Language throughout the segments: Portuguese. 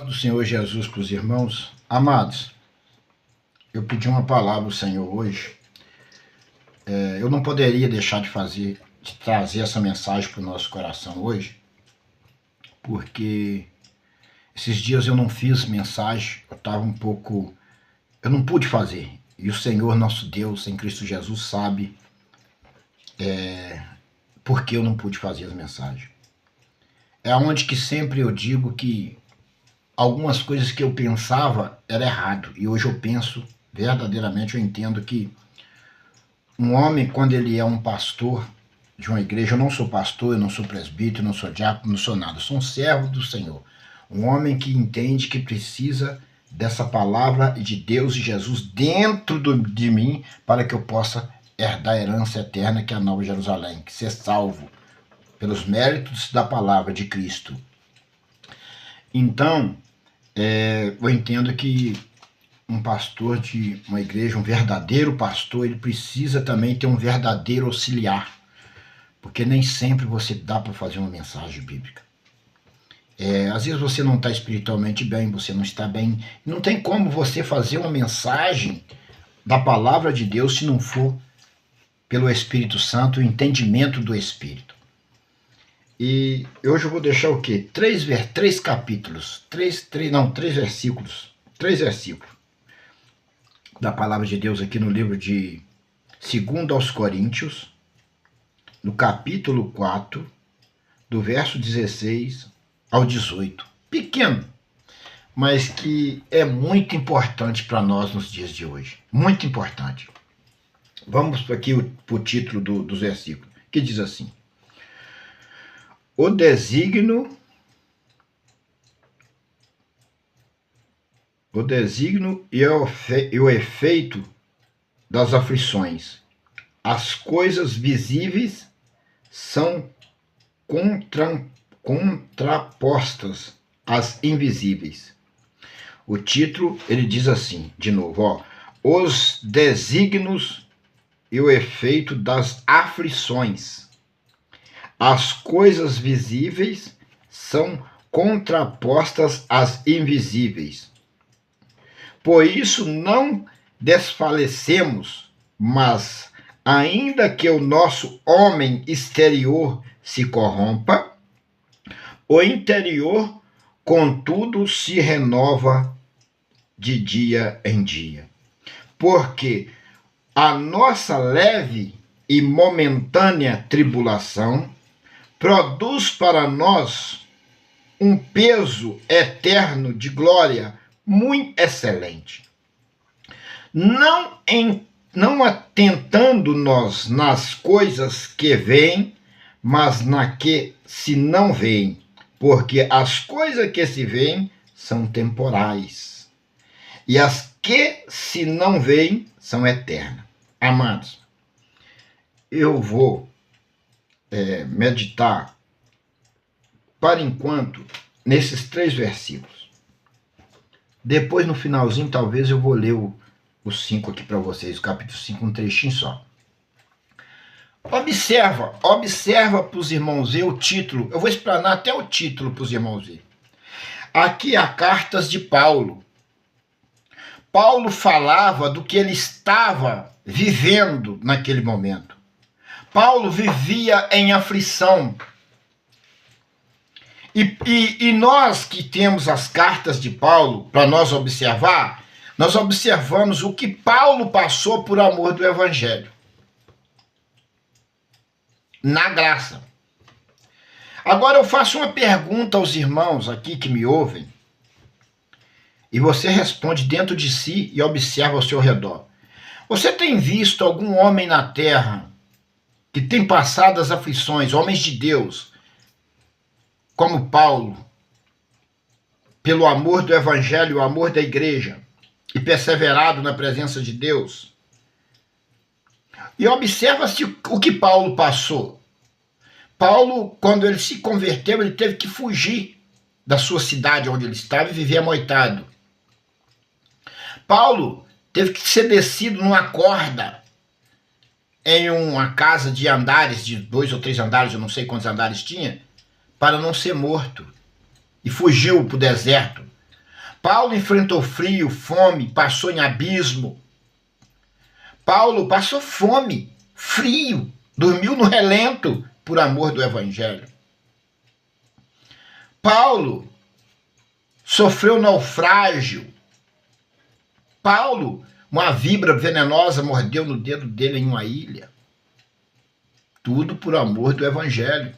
do Senhor Jesus para os irmãos. Amados, eu pedi uma palavra ao Senhor hoje. Eu não poderia deixar de trazer essa mensagem para o nosso coração hoje, porque esses dias eu não fiz mensagem, eu não pude fazer. E o Senhor nosso Deus, em Cristo Jesus, sabe por que eu não pude fazer as mensagens. É onde que sempre eu digo que algumas coisas que eu pensava era errado, e hoje eu penso verdadeiramente, eu entendo que um homem, quando ele é um pastor de uma igreja, eu não sou pastor, eu não sou presbítero, eu não sou diácono, não sou nada, eu sou um servo do Senhor, um homem que entende que precisa dessa palavra de Deus e Jesus dentro de mim, para que eu possa herdar a herança eterna, que é a Nova Jerusalém, que ser salvo pelos méritos da palavra de Cristo. Então, eu entendo que um pastor de uma igreja, um verdadeiro pastor, ele precisa também ter um verdadeiro auxiliar, porque nem sempre você dá para fazer uma mensagem bíblica. Às vezes você não está espiritualmente bem, você não está bem, não tem como você fazer uma mensagem da palavra de Deus se não for pelo Espírito Santo, o entendimento do Espírito. E hoje eu vou deixar o quê? Três versículos da palavra de Deus aqui no livro de 2 aos Coríntios, no capítulo 4, do verso 16 ao 18. Pequeno, mas que é muito importante para nós nos dias de hoje. Muito importante. Vamos aqui para o título dos versículos, que diz assim: O desígnio e o efeito das aflições. As coisas visíveis são contrapostas às invisíveis. O título, ele diz assim, de novo, os desígnios e o efeito das aflições. As coisas visíveis são contrapostas às invisíveis. Por isso não desfalecemos, mas ainda que o nosso homem exterior se corrompa, o interior, contudo, se renova de dia em dia. Porque a nossa leve e momentânea tribulação produz para nós um peso eterno de glória muito excelente. Não atentando nós nas coisas que vêm, mas na que se não veem, porque as coisas que se veem são temporais, e as que se não veem são eternas. Amados, eu vou meditar, para enquanto, nesses 3 versículos. Depois, no finalzinho, talvez eu vou ler os 5 aqui para vocês, o capítulo 5, um trechinho só. Observa para os irmãos ver o título. Eu vou explanar até o título para os irmãos ver. Aqui há cartas de Paulo. Paulo falava do que ele estava vivendo naquele momento. Paulo vivia em aflição. E nós que temos as cartas de Paulo, para nós observar, nós observamos o que Paulo passou por amor do Evangelho. Na graça. Agora eu faço uma pergunta aos irmãos aqui que me ouvem, e você responde dentro de si e observa ao seu redor. Você tem visto algum homem na terra que tem passado as aflições, homens de Deus, como Paulo, pelo amor do Evangelho, o amor da igreja, e perseverado na presença de Deus? E observa-se o que Paulo passou. Paulo, quando ele se converteu, ele teve que fugir da sua cidade onde ele estava e viver amoitado. Paulo teve que ser descido numa corda em uma casa de andares, de 2 ou 3 andares, eu não sei quantos andares tinha, para não ser morto. E fugiu para o deserto, Paulo enfrentou frio, fome, passou em abismo. Paulo passou fome, frio, dormiu no relento por amor do evangelho. Paulo sofreu naufrágio. Paulo, uma víbora venenosa mordeu no dedo dele em uma ilha. Tudo por amor do evangelho.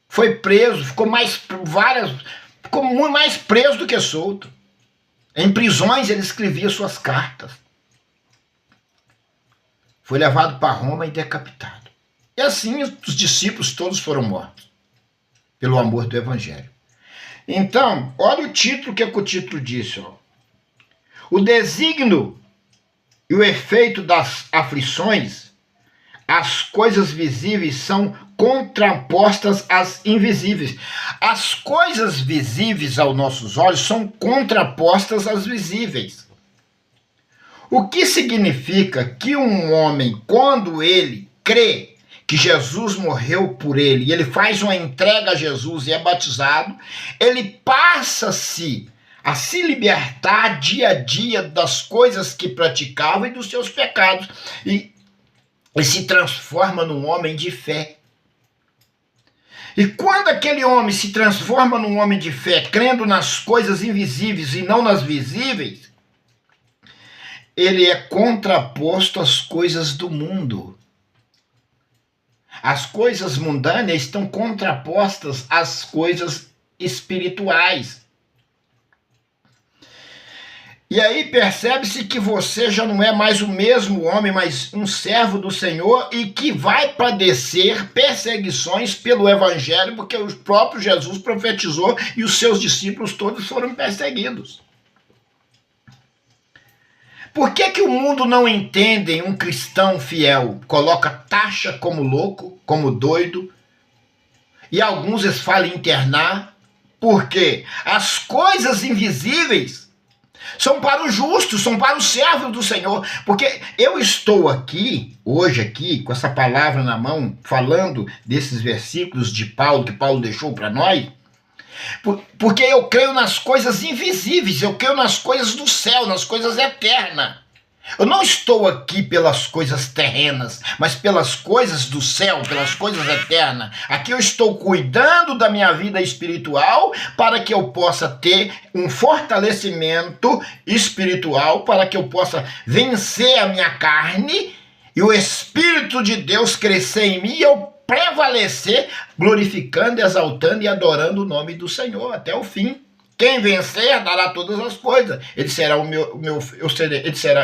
Foi preso, ficou muito mais preso do que solto. Em prisões ele escrevia suas cartas. Foi levado para Roma e decapitado. E assim os discípulos todos foram mortos, pelo amor do evangelho. Então, olha o título, que o título disse. Ó. O desígnio e o efeito das aflições, as coisas visíveis são contrapostas às invisíveis. As coisas visíveis aos nossos olhos são contrapostas às visíveis. O que significa que um homem, quando ele crê que Jesus morreu por ele, e ele faz uma entrega a Jesus e é batizado, ele passa-se a se libertar dia a dia das coisas que praticava e dos seus pecados, e se transforma num homem de fé. E quando aquele homem se transforma num homem de fé, crendo nas coisas invisíveis e não nas visíveis, ele é contraposto às coisas do mundo. As coisas mundâneas estão contrapostas às coisas espirituais. E aí percebe-se que você já não é mais o mesmo homem, mas um servo do Senhor e que vai padecer perseguições pelo evangelho, porque o próprio Jesus profetizou e os seus discípulos todos foram perseguidos. Por que o mundo não entende um cristão fiel? Coloca taxa como louco, como doido, e alguns eles falam internar, porque as coisas invisíveis são para o justo, são para o servo do Senhor. Porque eu estou aqui, hoje aqui, com essa palavra na mão, falando desses versículos de Paulo, que Paulo deixou para nós, porque eu creio nas coisas invisíveis, eu creio nas coisas do céu, nas coisas eternas. Eu não estou aqui pelas coisas terrenas, mas pelas coisas do céu, pelas coisas eternas. Aqui eu estou cuidando da minha vida espiritual para que eu possa ter um fortalecimento espiritual, para que eu possa vencer a minha carne e o Espírito de Deus crescer em mim e eu prevalecer, glorificando, exaltando e adorando o nome do Senhor até o fim. Quem vencer dará todas as coisas. Ele será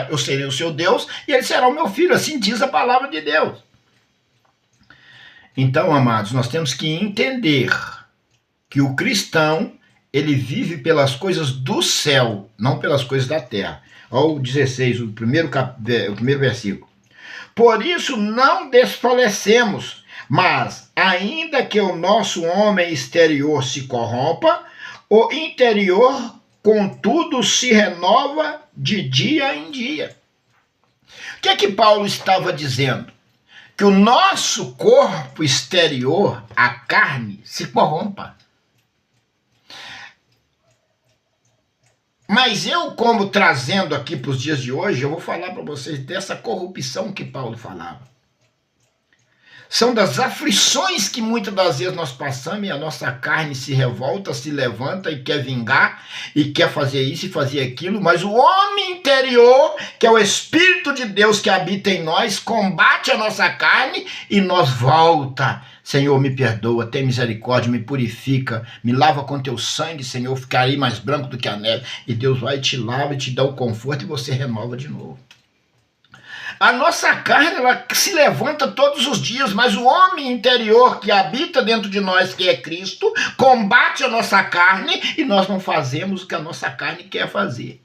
eu serei o seu Deus e ele será o meu filho. Assim diz a palavra de Deus. Então, amados, nós temos que entender que o cristão, ele vive pelas coisas do céu, não pelas coisas da terra. Olha o 16, o primeiro versículo. Por isso não desfalecemos, mas ainda que o nosso homem exterior se corrompa, o interior, contudo, se renova de dia em dia. O que é que Paulo estava dizendo? Que o nosso corpo exterior, a carne, se corrompa. Mas eu, como trazendo aqui para os dias de hoje, eu vou falar para vocês dessa corrupção que Paulo falava. São das aflições que muitas das vezes nós passamos e a nossa carne se revolta, se levanta e quer vingar e quer fazer isso e fazer aquilo, mas o homem interior, que é o Espírito de Deus que habita em nós, combate a nossa carne e nós volta. Senhor, me perdoa, tem misericórdia, me purifica, me lava com teu sangue, Senhor, ficarei mais branco do que a neve. E Deus vai e te lava e te dá o conforto e você renova de novo. A nossa carne, ela se levanta todos os dias, mas o homem interior que habita dentro de nós, que é Cristo, combate a nossa carne e nós não fazemos o que a nossa carne quer fazer.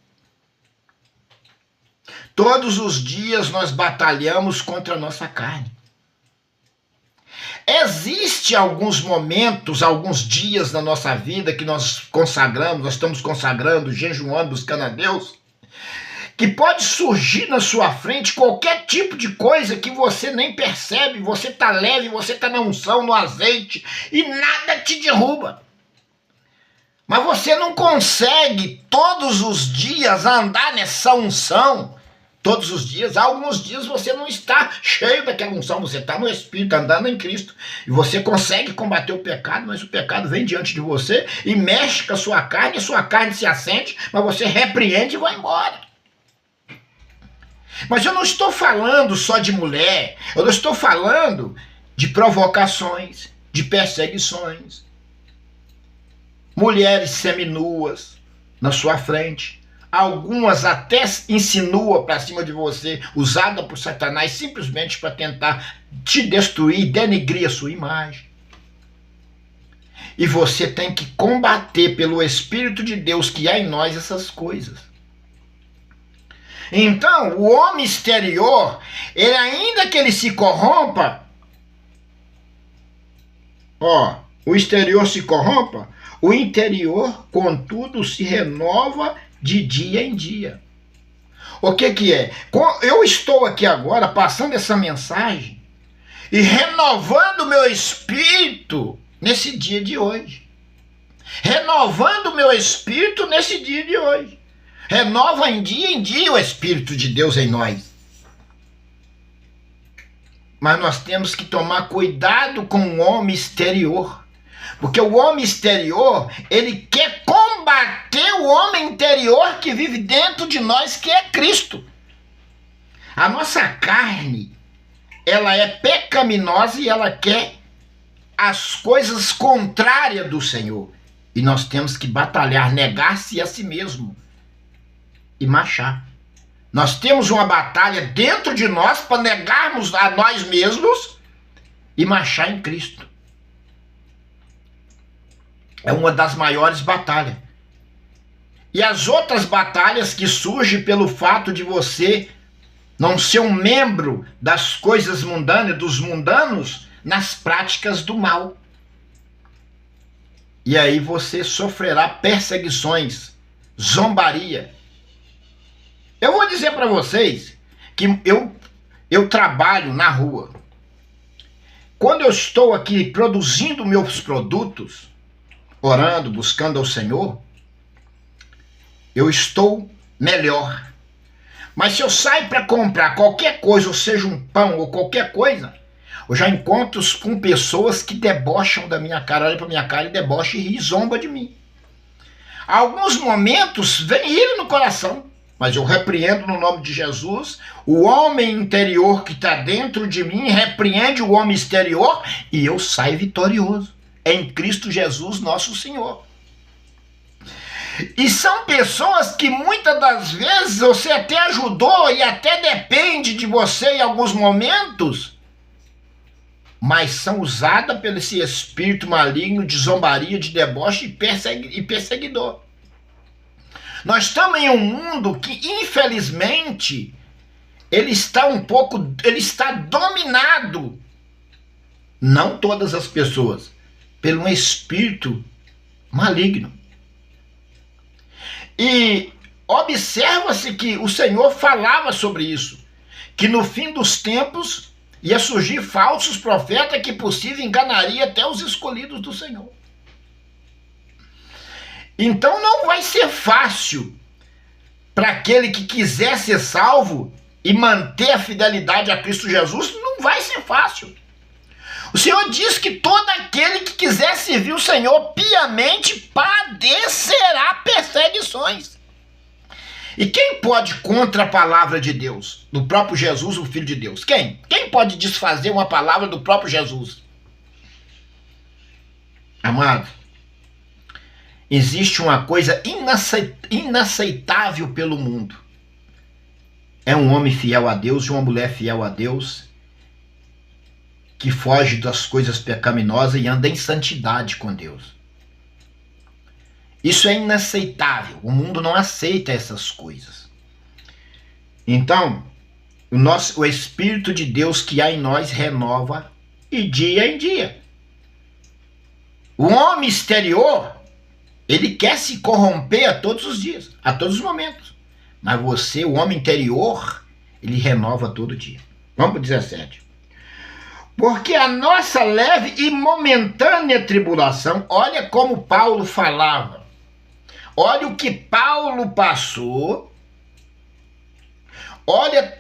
Todos os dias nós batalhamos contra a nossa carne. Existem alguns momentos, alguns dias na nossa vida que nós consagramos, nós estamos consagrando, jejuando, buscando a Deus, que pode surgir na sua frente qualquer tipo de coisa que você nem percebe, você está leve, você está na unção, no azeite, e nada te derruba. Mas você não consegue todos os dias andar nessa unção. Todos os dias, alguns dias você não está cheio daquela unção, você está no Espírito, andando em Cristo. E você consegue combater o pecado, mas o pecado vem diante de você e mexe com a sua carne se assente, mas você repreende e vai embora. Mas eu não estou falando só de mulher, eu não estou falando de provocações, de perseguições. Mulheres seminuas na sua frente. Algumas até insinuam para cima de você, usada por Satanás simplesmente para tentar te destruir, denegrir a sua imagem. E você tem que combater pelo Espírito de Deus que há em nós essas coisas. Então, o homem exterior, ele ainda que ele se corrompa, o exterior se corrompa, o interior, contudo, se renova de dia em dia. O que é? Eu estou aqui agora passando essa mensagem e renovando o meu espírito nesse dia de hoje. Renovando o meu espírito nesse dia de hoje. Renova em dia o Espírito de Deus em nós. Mas nós temos que tomar cuidado com o homem exterior. Porque o homem exterior, ele quer combater o homem interior que vive dentro de nós, que é Cristo. A nossa carne, ela é pecaminosa e ela quer as coisas contrárias do Senhor. E nós temos que batalhar, negar-se a si mesmo e marchar. Nós temos uma batalha dentro de nós para negarmos a nós mesmos e marchar em Cristo. É uma das maiores batalhas. E as outras batalhas que surgem pelo fato de você não ser um membro das coisas mundanas, dos mundanos, nas práticas do mal. E aí você sofrerá perseguições, zombaria. Eu vou dizer para vocês que eu trabalho na rua. Quando eu estou aqui produzindo meus produtos, orando, buscando ao Senhor, eu estou melhor. Mas se eu saio para comprar qualquer coisa, ou seja, um pão ou qualquer coisa, eu já encontro com pessoas que debocham da minha cara, olham para minha cara e debocham e zomba de mim. Alguns momentos vem ira no coração, mas eu repreendo no nome de Jesus. O homem interior que está dentro de mim repreende o homem exterior e eu saio vitorioso em Cristo Jesus nosso Senhor. E são pessoas que muitas das vezes você até ajudou e até depende de você em alguns momentos, mas são usadas pelo esse espírito maligno de zombaria, de deboche e perseguidor. Nós estamos em um mundo que, infelizmente, ele está dominado, não todas as pessoas, pelo um espírito maligno. E observa-se que o Senhor falava sobre isso, que no fim dos tempos ia surgir falsos profetas que possível enganaria até os escolhidos do Senhor. Então não vai ser fácil para aquele que quiser ser salvo e manter a fidelidade a Cristo Jesus, não vai ser fácil. O Senhor diz que todo aquele que quiser servir o Senhor piamente padecerá perseguições. E quem pode contra a palavra de Deus? Do próprio Jesus, o Filho de Deus. Quem? Quem pode desfazer uma palavra do próprio Jesus? Amado, existe uma coisa inaceitável pelo mundo. É um homem fiel a Deus e uma mulher fiel a Deus que foge das coisas pecaminosas e anda em santidade com Deus. Isso é inaceitável. O mundo não aceita essas coisas. Então, o Espírito de Deus que há em nós renova e dia em dia. O homem exterior, ele quer se corromper a todos os dias, a todos os momentos. Mas você, o homem interior, ele renova todo dia. Vamos para o 17. Porque a nossa leve e momentânea tribulação, olha como Paulo falava. Olha o que Paulo passou. Olha,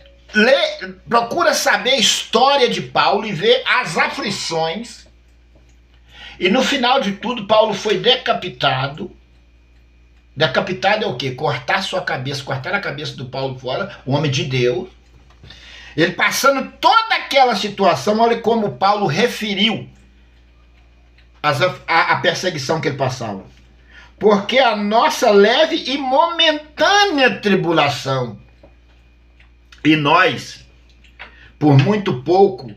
procura saber a história de Paulo e ver as aflições. E no final de tudo, Paulo foi decapitado. Decapitado é o quê? Cortar sua cabeça, cortar a cabeça do Paulo fora, o homem de Deus. Ele passando toda aquela situação, olha como Paulo referiu a perseguição que ele passava. Porque a nossa leve e momentânea tribulação. E nós, por muito pouco,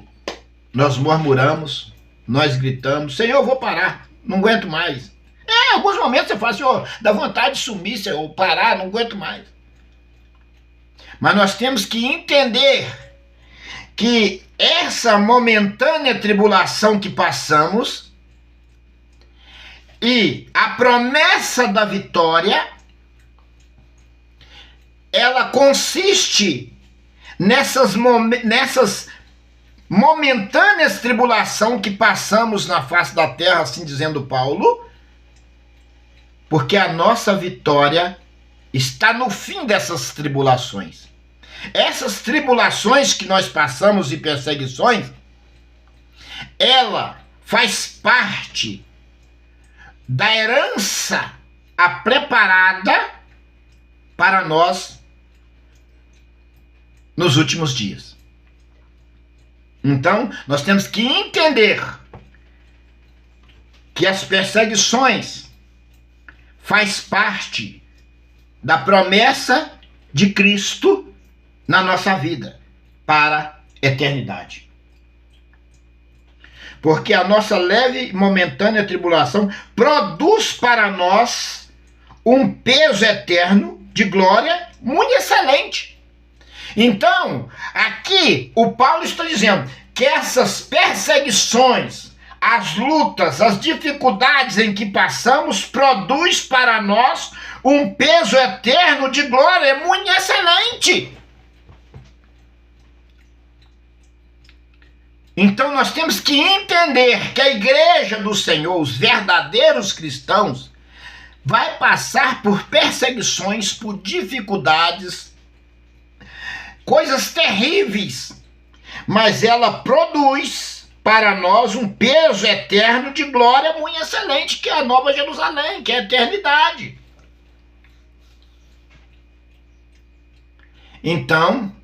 nós murmuramos, nós gritamos, Senhor, eu vou parar, não aguento mais. Em alguns momentos você fala, Senhor, dá vontade de sumir, Senhor, parar, não aguento mais. Mas nós temos que entender que essa momentânea tribulação que passamos e a promessa da vitória, ela consiste nessas momentâneas tribulações que passamos na face da terra, assim dizendo Paulo, porque a nossa vitória está no fim dessas tribulações. Essas tribulações que nós passamos e perseguições, ela faz parte da herança preparada para nós nos últimos dias. Então, nós temos que entender que as perseguições faz parte da promessa de Cristo na nossa vida para a eternidade. Porque a nossa leve e momentânea tribulação produz para nós um peso eterno de glória muito excelente. Então, aqui o Paulo está dizendo que essas perseguições, as lutas, as dificuldades em que passamos, produz para nós um peso eterno de glória muito excelente. Então nós temos que entender que a igreja do Senhor, os verdadeiros cristãos, vai passar por perseguições, por dificuldades, coisas terríveis, mas ela produz para nós um peso eterno de glória muito excelente, que é a Nova Jerusalém, que é a eternidade. Então,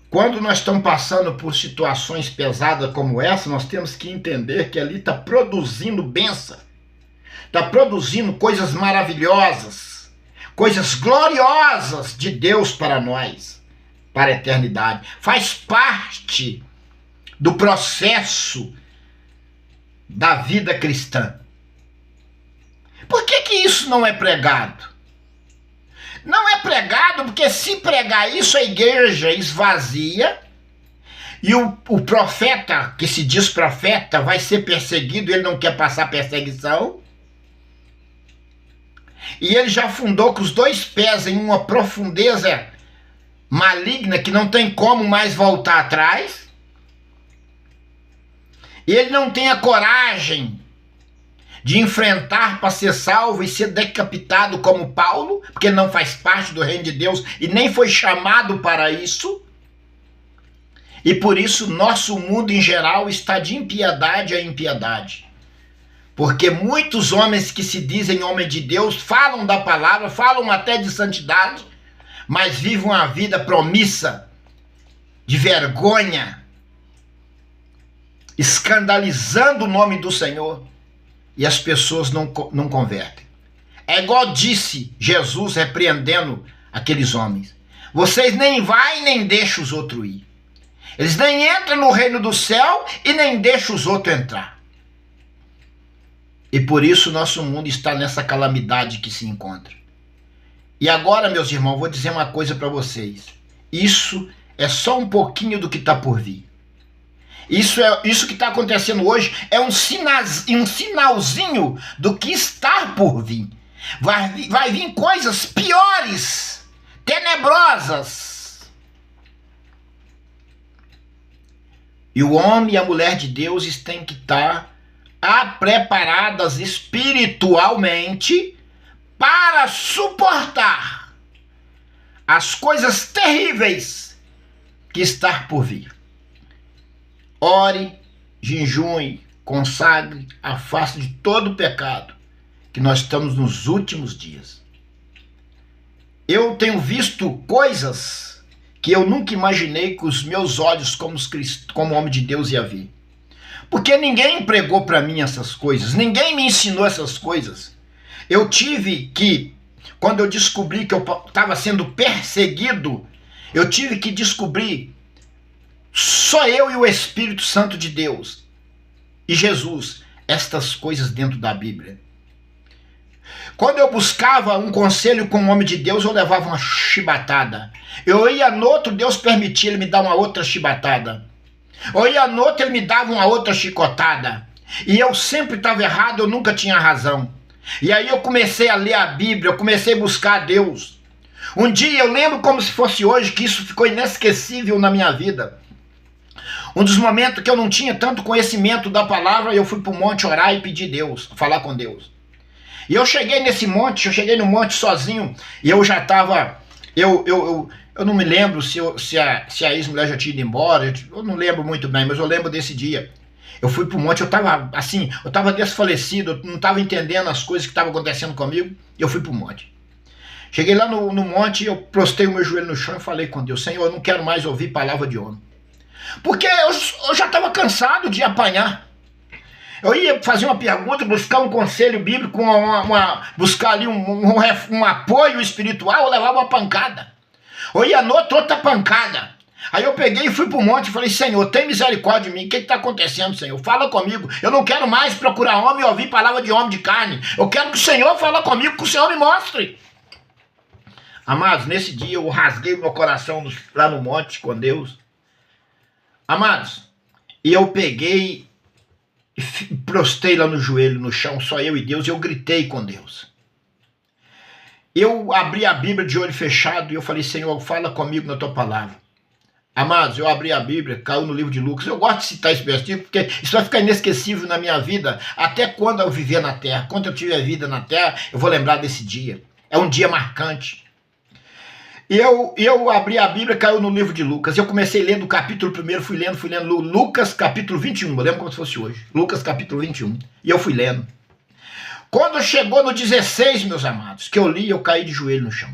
quando nós estamos passando por situações pesadas como essa, nós temos que entender que ali está produzindo bênção, está produzindo coisas maravilhosas, coisas gloriosas de Deus para nós, para a eternidade. Faz parte do processo da vida cristã. Por que isso não é pregado? Não é pregado porque se pregar isso, a igreja esvazia e o profeta, que se diz profeta, vai ser perseguido, ele não quer passar perseguição. E ele já afundou com os dois pés em uma profundeza maligna que não tem como mais voltar atrás. E ele não tem a coragem de enfrentar para ser salvo e ser decapitado como Paulo, porque ele não faz parte do reino de Deus e nem foi chamado para isso. E por isso nosso mundo em geral está de impiedade a impiedade. Porque muitos homens que se dizem homens de Deus falam da palavra, falam até de santidade, mas vivem uma vida promissa, de vergonha, escandalizando o nome do Senhor. E as pessoas não convertem. É igual disse Jesus repreendendo aqueles homens. Vocês nem vai nem deixam os outros ir. Eles nem entram no reino do céu e nem deixam os outros entrar. E por isso nosso mundo está nessa calamidade que se encontra. E agora, meus irmãos, vou dizer uma coisa para vocês. Isso é só um pouquinho do que está por vir. Isso que está acontecendo hoje é um sinalzinho do que está por vir. Vai vir coisas piores, tenebrosas. E o homem e a mulher de Deus têm que estar preparadas espiritualmente para suportar as coisas terríveis que está por vir. Ore, jejue, consagre, afaste de todo o pecado, que nós estamos nos últimos dias. Eu tenho visto coisas que eu nunca imaginei que os meus olhos como homem de Deus ia ver. Porque ninguém pregou para mim essas coisas, ninguém me ensinou essas coisas. Eu tive que, quando eu descobri que eu estava sendo perseguido, eu tive que descobrir, só eu e o Espírito Santo de Deus e Jesus, estas coisas dentro da Bíblia. Quando eu buscava um conselho com um homem de Deus, eu levava uma chibatada. Eu ia no outro, Deus permitia ele me dar uma outra chibatada. Eu ia no outro, ele me dava uma outra chicotada. E eu sempre estava errado, eu nunca tinha razão. E aí eu comecei a ler a Bíblia, eu comecei a buscar a Deus. Um dia eu lembro como se fosse hoje, que isso ficou inesquecível na minha vida. Um dos momentos que eu não tinha tanto conhecimento da palavra, eu fui para o monte orar e pedir Deus, falar com Deus. E eu cheguei nesse monte, eu cheguei no monte sozinho, e eu já estava, eu não me lembro se a ex-mulher já tinha ido embora, eu não lembro muito bem, mas eu lembro desse dia. Eu fui pro monte, eu estava assim, eu estava desfalecido, eu não estava entendendo as coisas que estavam acontecendo comigo, e eu fui pro monte. Cheguei lá no monte, eu prostei o meu joelho no chão e falei com Deus: Senhor, eu não quero mais ouvir palavra de homem. Porque eu já estava cansado de apanhar. Eu ia fazer uma pergunta, buscar um conselho bíblico, buscar ali um apoio espiritual, eu levava uma pancada. Eu ia outra pancada. Aí eu peguei e fui para o monte e falei: Senhor, tem misericórdia de mim, o que está acontecendo, Senhor? Fala comigo, eu não quero mais procurar homem e ouvir palavra de homem de carne. Eu quero que o Senhor fale comigo, que o Senhor me mostre. Amados, nesse dia eu rasguei meu coração lá no monte com Deus. Amados, e eu peguei e prostei lá no joelho, no chão, só eu e Deus, e eu gritei com Deus. Eu abri a Bíblia de olho fechado e eu falei: Senhor, fala comigo na tua palavra. Amados, eu abri a Bíblia, caiu no livro de Lucas. Eu gosto de citar esse versículo porque isso vai ficar inesquecível na minha vida, até quando eu viver na terra. Quando eu tiver vida na terra, eu vou lembrar desse dia. É um dia marcante. E eu abri a Bíblia, caiu no livro de Lucas. Eu comecei lendo o capítulo 1, fui lendo Lucas capítulo 21. Eu lembro como se fosse hoje. Lucas capítulo 21. E eu fui lendo. Quando chegou no 16, meus amados, que eu li, eu caí de joelho no chão.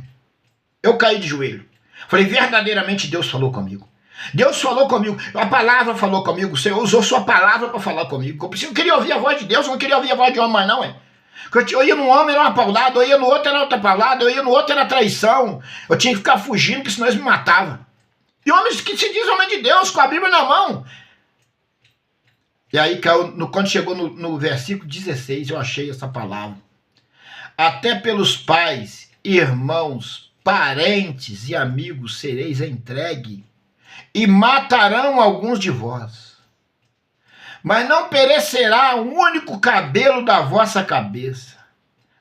Eu caí de joelho. Falei: verdadeiramente Deus falou comigo. Deus falou comigo. A palavra falou comigo. O Senhor usou sua palavra para falar comigo. Eu queria ouvir a voz de Deus, eu não queria ouvir a voz de homem mais não, Eu ia num homem, era uma paulada, eu ia no outro, era outra paulada, eu ia no outro, era traição. Eu tinha que ficar fugindo, porque senão eles me matavam. E homens que se diz homem de Deus, com a Bíblia na mão. E aí, quando chegou no versículo 16, eu achei essa palavra. Até pelos pais, irmãos, parentes e amigos sereis entregue, e matarão alguns de vós. Mas não perecerá o único cabelo da vossa cabeça.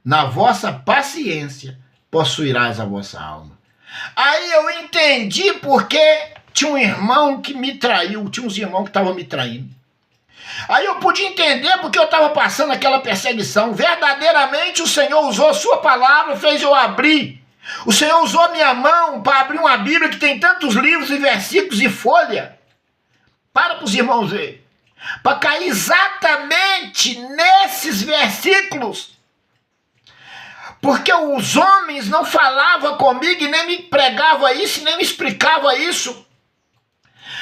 Na vossa paciência possuirás a vossa alma. Aí eu entendi porque tinha um irmão que me traiu, tinha uns irmãos que estavam me traindo. Aí eu pude entender porque eu estava passando aquela perseguição. Verdadeiramente o Senhor usou a sua palavra, fez eu abrir. O Senhor usou a minha mão para abrir uma Bíblia que tem tantos livros e versículos e folha. Para os irmãos verem. Para cair exatamente nesses versículos. Porque os homens não falavam comigo e nem me pregavam isso, nem me explicavam isso.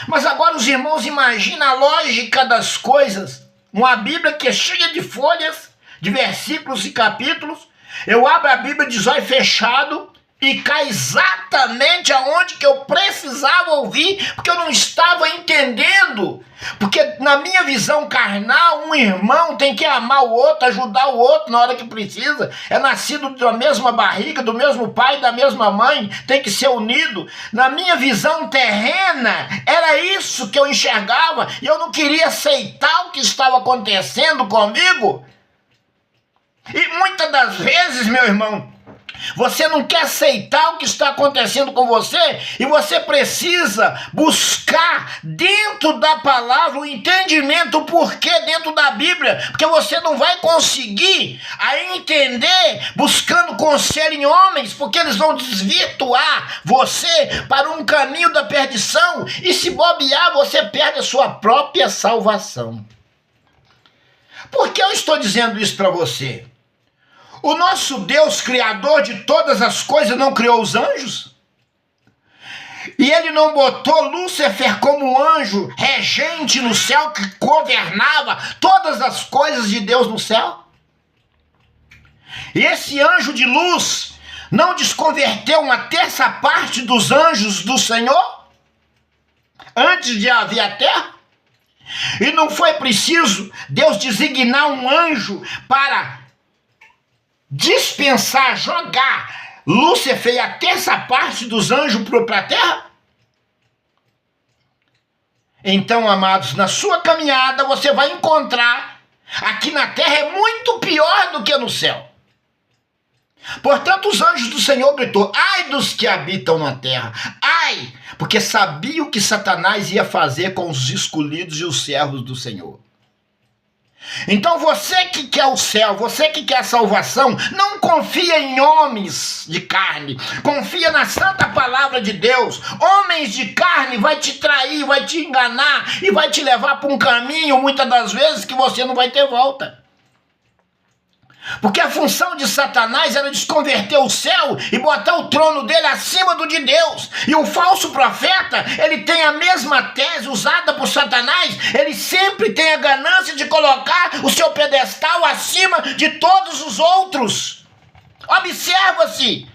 Mas agora os irmãos imaginam a lógica das coisas. Uma Bíblia que é cheia de folhas, de versículos e capítulos. Eu abro a Bíblia de zóio fechado e cai exatamente aonde que eu precisava ouvir, porque eu não estava entendendo. Porque na minha visão carnal, um irmão tem que amar o outro, ajudar o outro na hora que precisa. É nascido da mesma barriga, do mesmo pai, da mesma mãe, tem que ser unido. Na minha visão terrena, era isso que eu enxergava, e eu não queria aceitar o que estava acontecendo comigo. E muitas das vezes, meu irmão, Você não quer aceitar o que está acontecendo com você e você precisa buscar dentro da palavra o entendimento, o porquê dentro da Bíblia, porque você não vai conseguir entender buscando conselho em homens, porque eles vão desvirtuar você para um caminho da perdição e se bobear você perde a sua própria salvação. Por que eu estou dizendo isso para você? O nosso Deus, criador de todas as coisas, não criou os anjos? E ele não botou Lúcifer como um anjo regente no céu que governava todas as coisas de Deus no céu? E esse anjo de luz não desconverteu uma terça parte dos anjos do Senhor antes de haver a terra? E não foi preciso Deus designar um anjo para dispensar, jogar Lúcifer e a terça parte dos anjos para a terra? Então, amados, na sua caminhada você vai encontrar aqui na terra é muito pior do que no céu. Portanto, os anjos do Senhor gritou: ai dos que habitam na terra, ai, porque sabia o que Satanás ia fazer com os escolhidos e os servos do Senhor. Então você que quer o céu, você que quer a salvação, não confia em homens de carne, confia na santa palavra de Deus. Homens de carne vai te trair, vai te enganar e vai te levar para um caminho, muitas das vezes, que você não vai ter volta. Porque a função de Satanás era desconverter o céu e botar o trono dele acima do de Deus. E o falso profeta, ele tem a mesma tese usada por Satanás, ele sempre tem a ganância de colocar o seu pedestal acima de todos os outros. Observa-se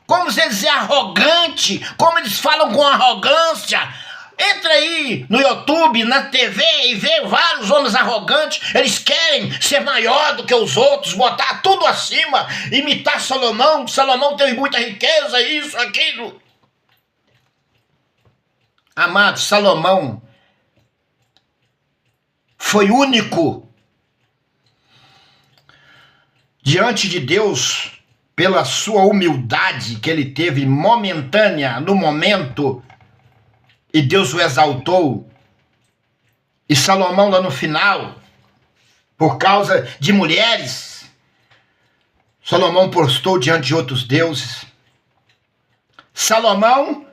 como eles são arrogantes, como eles falam com arrogância. Entra aí no YouTube, na TV e vê vários homens arrogantes. Eles querem ser maior do que os outros, botar tudo acima, imitar Salomão. Salomão teve muita riqueza, isso, aquilo. Amado, Salomão foi único diante de Deus pela sua humildade que ele teve momentânea no momento. E Deus o exaltou. E Salomão lá no final, por causa de mulheres, Salomão postou diante de outros deuses. Salomão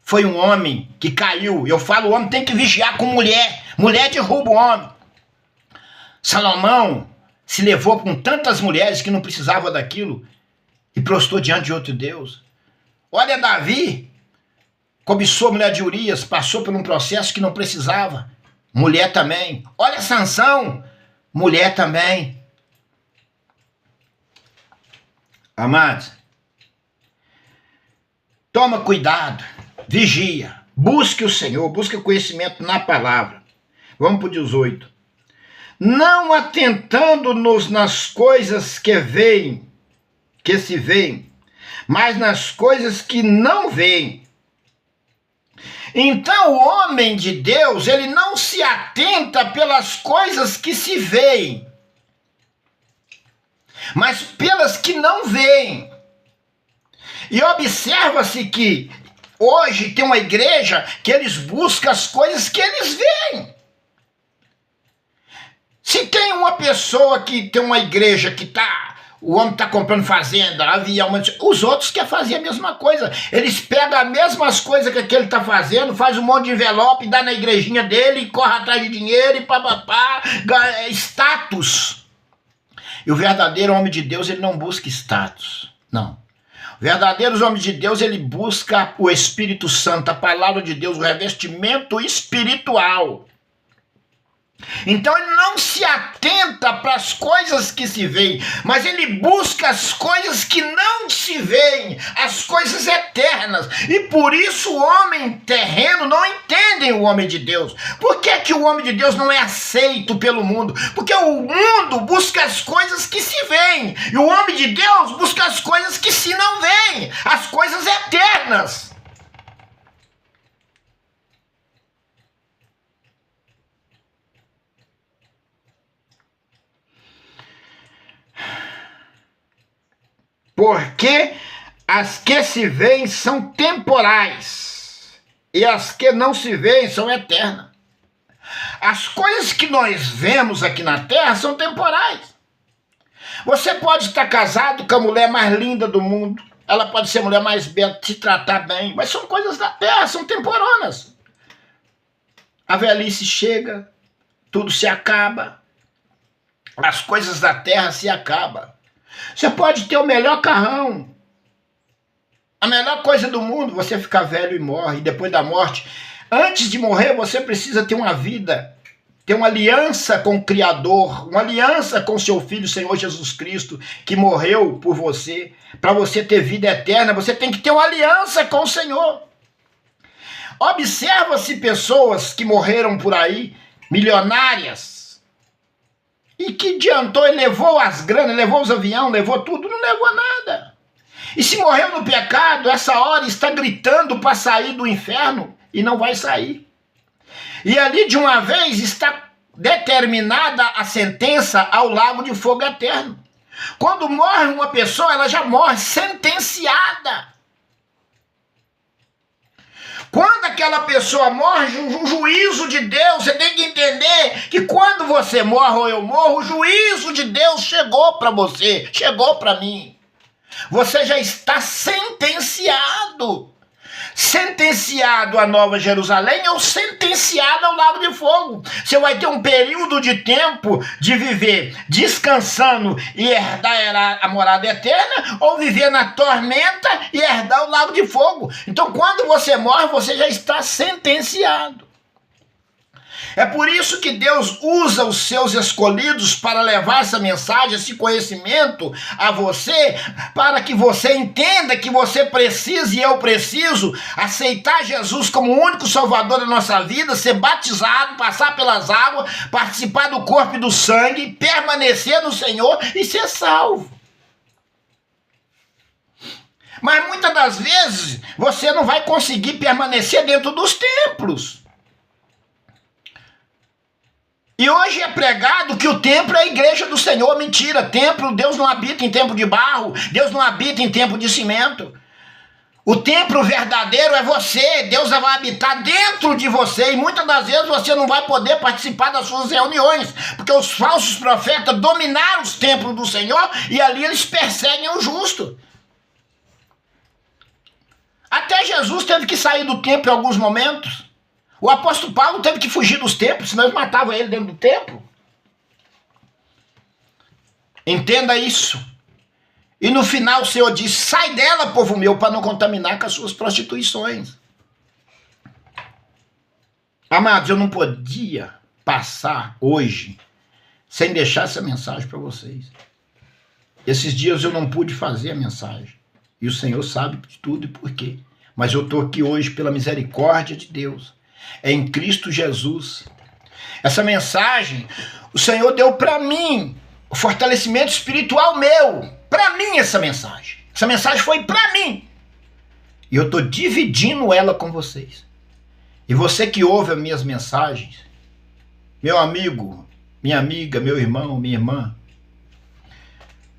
foi um homem que caiu. Eu falo, o homem tem que vigiar com mulher. Mulher derruba o homem. Salomão se levou com tantas mulheres que não precisava daquilo e prostrou diante de outro Deus. Olha Davi, cobiçou a mulher de Urias, passou por um processo que não precisava. Mulher também. Olha Sansão, mulher também. Amados, toma cuidado, vigia, busque o Senhor, busque o conhecimento na palavra. Vamos para o 18. Não atentando-nos nas coisas que se veem, mas nas coisas que não veem. Então o homem de Deus, ele não se atenta pelas coisas que se veem, mas pelas que não veem. E observa-se que hoje tem uma igreja que eles buscam as coisas que eles veem. Se tem uma pessoa que tem uma igreja que o homem está comprando fazenda, avião, os outros querem fazer a mesma coisa. Eles pegam as mesmas coisas que aquele está fazendo, faz um monte de envelope, dá na igrejinha dele, e corre atrás de dinheiro e papapá, status. E o verdadeiro homem de Deus, ele não busca status, não. O verdadeiro homem de Deus, ele busca o Espírito Santo, a palavra de Deus, o revestimento espiritual. Então ele não se atenta para as coisas que se veem, mas ele busca as coisas que não se veem, as coisas eternas. E por isso o homem terreno não entende o homem de Deus. Por que que o homem de Deus não é aceito pelo mundo? Porque o mundo busca as coisas que se veem, e o homem de Deus busca as coisas que se não veem, as coisas eternas. Porque as que se veem são temporais, e as que não se veem são eternas. As coisas que nós vemos aqui na terra são temporais. Você pode estar casado com a mulher mais linda do mundo, ela pode ser a mulher mais bela, te tratar bem, mas são coisas da terra, são temporanas. A velhice chega, tudo se acaba, as coisas da terra se acabam. Você pode ter o melhor carrão, a melhor coisa do mundo, você ficar velho e morre, e depois da morte, antes de morrer, você precisa ter uma vida, ter uma aliança com o Criador, uma aliança com seu Filho, Senhor Jesus Cristo, que morreu por você. Para você ter vida eterna, você tem que ter uma aliança com o Senhor. Observa-se pessoas que morreram por aí, milionárias, e que adiantou, ele levou as granas, levou os aviões, levou tudo, não levou nada. E se morreu no pecado, essa hora está gritando para sair do inferno e não vai sair. E ali de uma vez está determinada a sentença ao lago de fogo eterno. Quando morre uma pessoa, ela já morre sentenciada. Quando aquela pessoa morre, o juízo de Deus, você tem que entender que quando você morre ou eu morro, o juízo de Deus chegou para você, chegou para mim. Você já está sentenciado. Sentenciado à Nova Jerusalém ou sentenciado ao lago de fogo. Você vai ter um período de tempo de viver descansando e herdar a morada eterna, ou viver na tormenta e herdar o lago de fogo. Então, quando você morre, você já está sentenciado. É por isso que Deus usa os seus escolhidos para levar essa mensagem, esse conhecimento a você, para que você entenda que você precisa e eu preciso aceitar Jesus como o único salvador da nossa vida, ser batizado, passar pelas águas, participar do corpo e do sangue, permanecer no Senhor e ser salvo. Mas muitas das vezes você não vai conseguir permanecer dentro dos templos. E hoje é pregado que o templo é a igreja do Senhor. Mentira, templo, Deus não habita em templo de barro, Deus não habita em templo de cimento. O templo verdadeiro é você, Deus vai habitar dentro de você, e muitas das vezes você não vai poder participar das suas reuniões, porque os falsos profetas dominaram os templos do Senhor, e ali eles perseguem o justo. Até Jesus teve que sair do templo em alguns momentos. O apóstolo Paulo teve que fugir dos templos, senão eles matavam ele dentro do templo. Entenda isso. E no final o Senhor diz: sai dela, povo meu, para não contaminar com as suas prostituições. Amados, eu não podia passar hoje sem deixar essa mensagem para vocês. Esses dias eu não pude fazer a mensagem. E o Senhor sabe de tudo e por quê. Mas eu estou aqui hoje pela misericórdia de Deus. É em Cristo Jesus. Essa mensagem o Senhor deu para mim, o fortalecimento espiritual meu, para mim essa mensagem foi para mim, e eu estou dividindo ela com vocês. E você que ouve as minhas mensagens, meu amigo, minha amiga, meu irmão, minha irmã,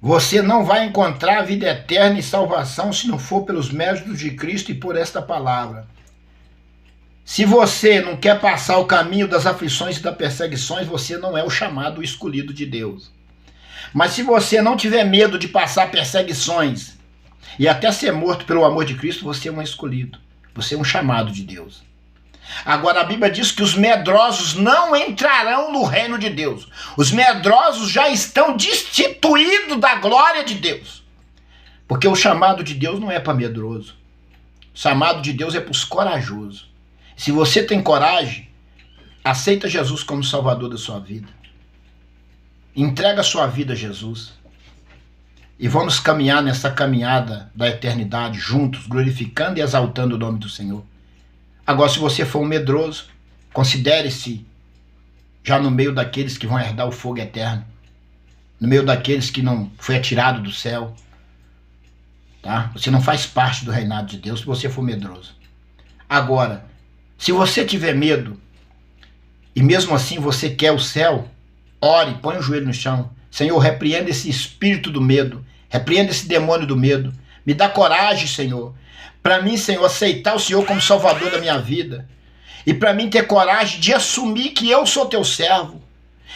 você não vai encontrar vida eterna e salvação se não for pelos méritos de Cristo e por esta palavra. Se você não quer passar o caminho das aflições e das perseguições, você não é o chamado, o escolhido de Deus. Mas se você não tiver medo de passar perseguições e até ser morto pelo amor de Cristo, você é um escolhido. Você é um chamado de Deus. Agora a Bíblia diz que os medrosos não entrarão no reino de Deus. Os medrosos já estão destituídos da glória de Deus. Porque o chamado de Deus não é para medroso. O chamado de Deus é para os corajosos. Se você tem coragem, aceita Jesus como Salvador da sua vida. Entrega a sua vida a Jesus. E vamos caminhar nessa caminhada da eternidade juntos, glorificando e exaltando o nome do Senhor. Agora, se você for um medroso, considere-se já no meio daqueles que vão herdar o fogo eterno. No meio daqueles que não foi atirado do céu. Tá? Você não faz parte do reinado de Deus se você for medroso. Agora, se você tiver medo, e mesmo assim você quer o céu, ore, põe o joelho no chão. Senhor, repreenda esse espírito do medo. Repreenda esse demônio do medo. Me dá coragem, Senhor, para mim, Senhor, aceitar o Senhor como Salvador da minha vida. E para mim ter coragem de assumir que eu sou teu servo.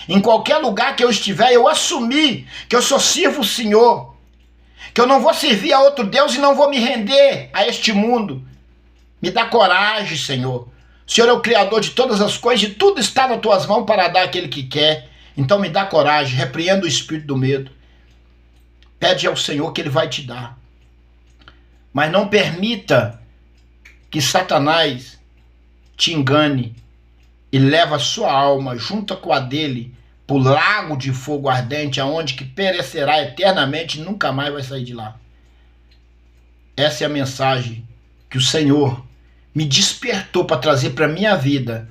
Em qualquer lugar que eu estiver, eu assumir que eu só sirvo o Senhor. Que eu não vou servir a outro Deus e não vou me render a este mundo. Me dá coragem, Senhor. O Senhor é o Criador de todas as coisas e tudo está nas tuas mãos para dar aquele que quer. Então me dá coragem, repreenda o espírito do medo. Pede ao Senhor que Ele vai te dar. Mas não permita que Satanás te engane e leve a sua alma junto com a dele para o lago de fogo ardente, aonde que perecerá eternamente e nunca mais vai sair de lá. Essa é a mensagem que o Senhor me despertou para trazer para a minha vida.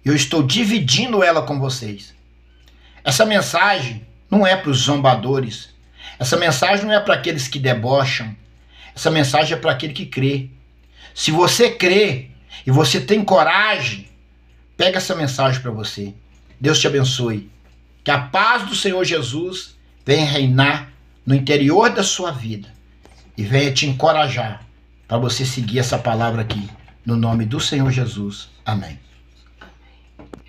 Eu estou dividindo ela com vocês. Essa mensagem não é para os zombadores. Essa mensagem não é para aqueles que debocham. Essa mensagem é para aquele que crê. Se você crê e você tem coragem, pega essa mensagem para você. Deus te abençoe. Que a paz do Senhor Jesus venha reinar no interior da sua vida e venha te encorajar para você seguir essa palavra aqui. No nome do Senhor Jesus. Amém.